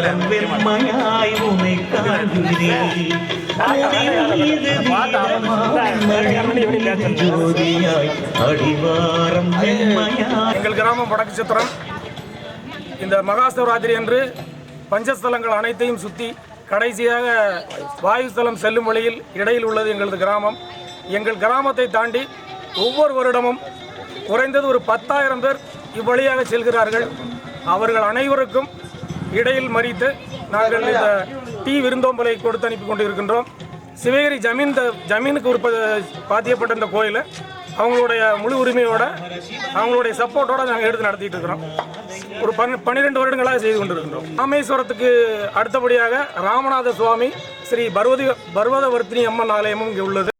வெண்மையாய் உனை காண்கிறேன் ஜோதியாய் அடிவாரம் வெண்மையாய். எங்கள் கிராமம் வடக்கு சித்திரம். இந்த மகாசிவராத்திரி அன்று பஞ்சஸ்தலங்கள் அனைத்தையும் சுற்றி கடைசியாக வாயுஸ்தலம் செல்லும் வழியில் இடையில் உள்ளது எங்களது கிராமம். எங்கள் கிராமத்தை தாண்டி ஒவ்வொரு வருடமும் குறைந்தது ஒரு 10,000 பேர் இவ்வழியாக செல்கிறார்கள். அவர்கள் அனைவருக்கும் இடையில் மறித்து நாங்கள் இந்த டீ விருந்தோம்பலை கொடுத்து அனுப்பி கொண்டு இருக்கின்றோம். சிவகிரி ஜமீனுக்கு பாத்தியப்பட்ட இந்த கோயில் அவங்களுடைய முழு உரிமையோட அவங்களுடைய சப்போர்ட்டோட நாங்கள் எடுத்து நடத்திட்டு இருக்கிறோம். ஒரு 12 வருடங்களாக செய்து கொண்டிருக்கின்றோம். ராமேஸ்வரத்துக்கு அடுத்தபடியாக ராமநாத சுவாமி ஸ்ரீ பர்வதவர்த்தினி அம்மன் ஆலயமும் இங்கே உள்ளது.